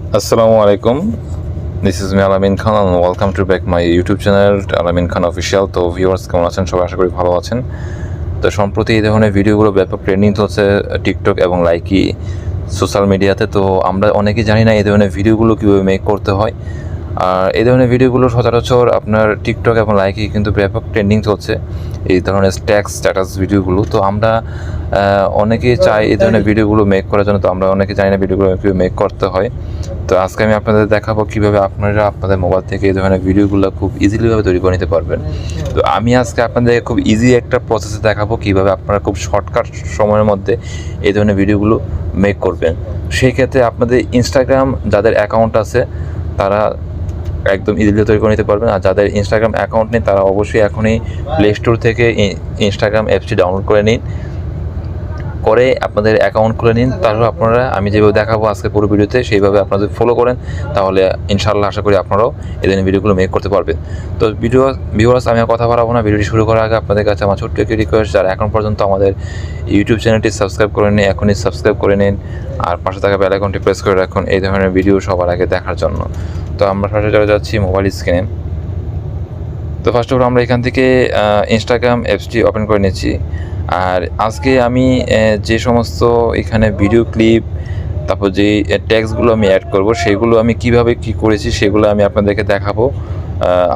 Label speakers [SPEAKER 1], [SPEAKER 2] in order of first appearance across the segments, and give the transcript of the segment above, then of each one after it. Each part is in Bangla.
[SPEAKER 1] Assalamu alaikum. This is me Alamin Khan and welcome to back my YouTube channel 𝗬𝗏𝗏𝗧𝗏। তো ভিউয়ার্স কেমন আছেন? সবাই আশা করি ভালো আছেন। তো সম্প্রতি এই ধরনের ভিডিওগুলো ব্যাপক ট্রেন্ডিং হচ্ছে টিকটক এবং লাইকি সোশ্যাল মিডিয়াতে। তো আমরা অনেকেই জানি না এই ধরনের ভিডিওগুলো কীভাবে মেক করতে হয়। আর এই ধরনের ভিডিওগুলো সচরাচর আপনার টিকটক এবং লাইকি কিন্তু ব্যাপক ট্রেন্ডিং চলছে এই ধরনের স্ট্যাটাস ভিডিওগুলো। তো আমরা অনেকেই চাই এই ধরনের ভিডিওগুলো মেক করার জন্য। তো আমরা অনেকে জানি না ভিডিওগুলো কীভাবে মেক করতে হয়। তো আজকে আমি আপনাদের দেখাবো কীভাবে আপনারা আপনাদের মোবাইল থেকে এই ধরনের ভিডিওগুলো খুব ইজিলিভাবে তৈরি করে নিতে পারবেন। তো আমি আজকে আপনাদের খুব ইজি একটা প্রসেসে দেখাবো কীভাবে আপনারা খুব শর্টকাট সময়ের মধ্যে এই ধরনের ভিডিওগুলো মেক করবেন। সেই ক্ষেত্রে আপনাদের ইনস্টাগ্রাম যাদের অ্যাকাউন্ট আছে তারা একদম ইজিলি তৈরি করে নিতে পারবেন। আর যাদের ইনস্টাগ্রাম অ্যাকাউন্ট নেই তারা অবশ্যই এখনই প্লে স্টোর থেকে ইনস্টাগ্রাম অ্যাপসটি ডাউনলোড করে নিন, করে আপনাদের অ্যাকাউন্ট খুলে নিন। তারপর আপনারা আমি যেভাবে দেখাবো আজকে পুরো ভিডিওতে সেইভাবে আপনাদের ফলো করেন, তাহলে ইনশাআল্লাহ আশা করি আপনারাও এই ধরনের ভিডিওগুলো মেক করতে পারবেন। তো ভিউয়ার্স আমি আর কথা বাড়াবো না, ভিডিওটি শুরু করার আগে আপনাদের কাছে আমার ছোট্ট একটি রিকোয়েস্ট, যারা এখন পর্যন্ত আমাদের ইউটিউব চ্যানেলটি সাবস্ক্রাইব করে নিন এখনই সাবস্ক্রাইব করে নিন, আর পাশে থাকা বেল আইকনটি প্রেস করে রাখুন এই ধরনের ভিডিও সবার আগে দেখার জন্য। তো আমরা ফার্স্টে চলে যাচ্ছি মোবাইল স্ক্রিনে। তো ফার্স্ট অফ অল আমরা এখান থেকে ইনস্টাগ্রাম অ্যাপসটি ওপেন করে নিচ্ছি। আর আজকে আমি যে সমস্ত এখানে ভিডিও ক্লিপ তারপর যে ট্যাক্সগুলো আমি অ্যাড করব সেগুলো আমি কিভাবে কি করেছি সেগুলো আমি আপনাদেরকে দেখাবো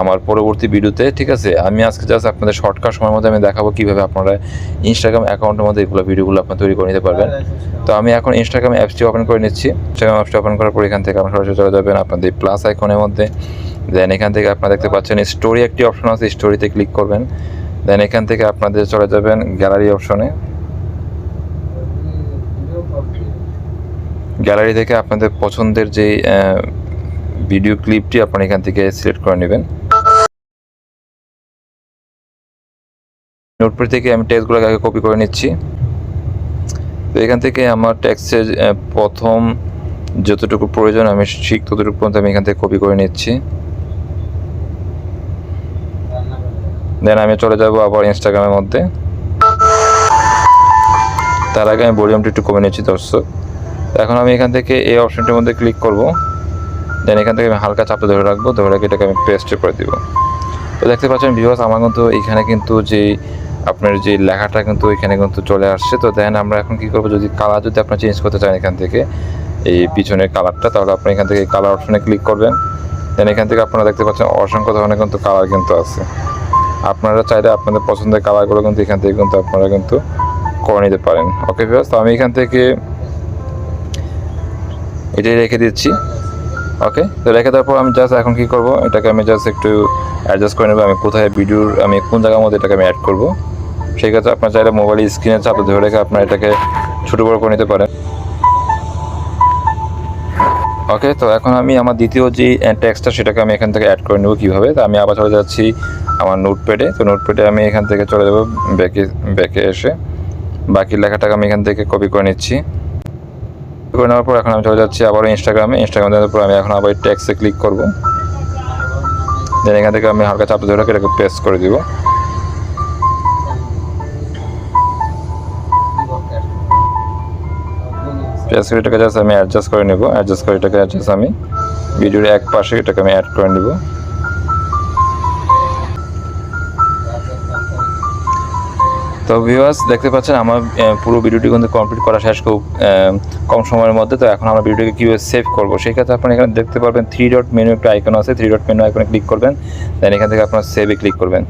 [SPEAKER 1] আমার পরবর্তী ভিডিওতে, ঠিক আছে। আমি আজকে জাস্ট আপনাদের শর্টকাট সময়ের মধ্যে আমি দেখাবো কীভাবে আপনারা ইনস্টাগ্রাম অ্যাকাউন্টের মধ্যে এগুলো ভিডিওগুলো আপনার তৈরি করে নিতে পারবেন। তো আমি এখন ইনস্টাগ্রাম অ্যাপসটি ওপেন করে নিচ্ছি। ইনস্টাগ্রাম অ্যাপসটি ওপেন করার পর এখান থেকে আপনারা সরাসরি চলে যাবেন আপনাদের প্লাস আইকনের মধ্যে। দেন এখান থেকে আপনারা দেখতে পাচ্ছেন স্টোরি একটি অপশন আছে, স্টোরিতে ক্লিক করবেন। দেন এখান থেকে আপনাদের চলে যাবেন গ্যালারি অপশনে। গ্যালারি থেকে আপনাদের পছন্দের যে ভিডিও ক্লিপটি আপনারা এখান থেকে সিলেক্ট করে নেবেন। নোটপ্যাড থেকে আমি টেক্সটগুলো আগে কপি করে নিচ্ছি। তো এখান থেকে আমার টেক্সটের প্রথম যতটুকু প্রয়োজন আমি ঠিক ততটুকু পর্যন্ত আমি এখান থেকে কপি করে নিচ্ছি। দেন আমি চলে যাব আবার ইনস্টাগ্রামের মধ্যে। তার আগে আমি ভলিউমটি একটু কমে নিচ্ছি দর্শক। এখন আমি এখান থেকে এই অপশনটির মধ্যে ক্লিক করব। দেন এখান থেকে আমি হালকা চাপে ধরে রাখবো, ধরে রেখে এটাকে আমি পেস্ট করে দিব। তো দেখতে পাচ্ছেন ভিউয়ার্স আমার কিন্তু এখানে কিন্তু যে আপনার যে লেখাটা কিন্তু এখানে কিন্তু চলে আসছে। তো দেন আমরা এখন কী করবো, যদি কালার যদি আপনার চেঞ্জ করতে চান এখান থেকে এই পিছনের কালারটা, তাহলে আপনি এখান থেকে কালার অপশনে ক্লিক করবেন। দেন এখান থেকে আপনারা দেখতে পাচ্ছেন অসংখ্য ধরনের কিন্তু কালার কিন্তু আছে। আপনারা চাইলে আপনাদের পছন্দের কালারগুলো কিন্তু এখান থেকে কিন্তু আপনারা কিন্তু করে নিতে পারেন। ওকে ভিউয়ার্স, তো আমি এখান থেকে এটাই রেখে দিচ্ছি। ওকে, তো রেখে দেওয়ার পর আমি জাস্ট এখন কী করবো, এটাকে আমি জাস্ট একটু অ্যাডজাস্ট করে নেবো আমি কোথায় ভিডিওর আমি কোন জায়গার মধ্যে এটাকে আমি অ্যাড করবো। সেই ক্ষেত্রে আপনার চাইলে মোবাইল স্ক্রিনে চাপে ধরে রেখে আপনার এটাকে ছোটো বড়ো করে নিতে পারেন। ওকে, তো এখন আমি আমার দ্বিতীয় যে টেক্সটটা সেটাকে আমি এখান থেকে অ্যাড করে নেবো কীভাবে। তো আমি আবার চলে যাচ্ছি আমার নোটপ্যাডে। তো নোটপ্যাডে আমি এখান থেকে চলে যাবো ব্যাকে এসে বাকি লেখাটাকে আমি এখান থেকে কপি করে নিচ্ছি। করে নেওয়ার পর এখন আমি চলে যাচ্ছি আবারও ইনস্টাগ্রামে যাওয়ার পর আমি এখন আবার টেক্সটে ক্লিক করব। দেন এখান থেকে আমি হালকা চাপে ধরে এটাকে পেস্ট করে দিব। পেস্ট করে এটাকে জাস্ট আমি অ্যাডজাস্ট করে নেব। অ্যাডজাস্ট করে এটাকে জাস্ট আমি ভিডিওর এক পাশে এটাকে আমি অ্যাড করে নেব। তো ভিউয়ার্স দেখতে পাচ্ছেন আমার পুরো ভিডিওটি কিন্তু কমপ্লিট করা শেষ খুব কম সময়ের মধ্যে। তো এখন আমরা ভিডিওটিকে কীভাবে সেভ করবো সেই ক্ষেত্রে আপনি এখানে দেখতে পারবেন 3 ডট মেনু একটা আইকন আছে, 3 ডট মেনু আইকনে ক্লিক করবেন। দেন এখান থেকে আপনার সেভে ক্লিক করবেন,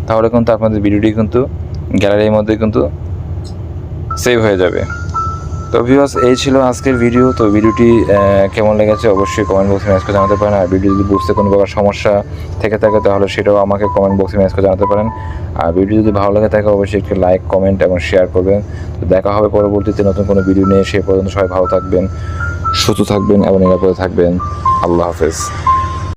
[SPEAKER 1] তাহলে কিন্তু আপনাদের ভিডিওটি কিন্তু গ্যালারির মধ্যে কিন্তু সেভ হয়ে যাবে। তো ভিউয়ার্স এই ছিল আজকের ভিডিও। তো ভিডিওটি কেমন লেগেছে অবশ্যই কমেন্ট বক্সে মেসেজ করে জানাতে পারেন। আর ভিডিও যদি বুঝতে কোনো প্রকার সমস্যা থেকে থাকে তাহলে সেটাও আমাকে কমেন্ট বক্সে মেসেজ করে জানাতে পারেন। আর ভিডিও যদি ভালো লাগে থাকে অবশ্যই একটি লাইক কমেন্ট এবং শেয়ার করবেন। তো দেখা হবে পরবর্তীতে নতুন কোনো ভিডিও নিয়ে। সে পর্যন্ত সবাই ভালো থাকবেন, সুস্থ থাকবেন এবং নিরাপদে থাকবেন। আল্লাহ হাফেজ।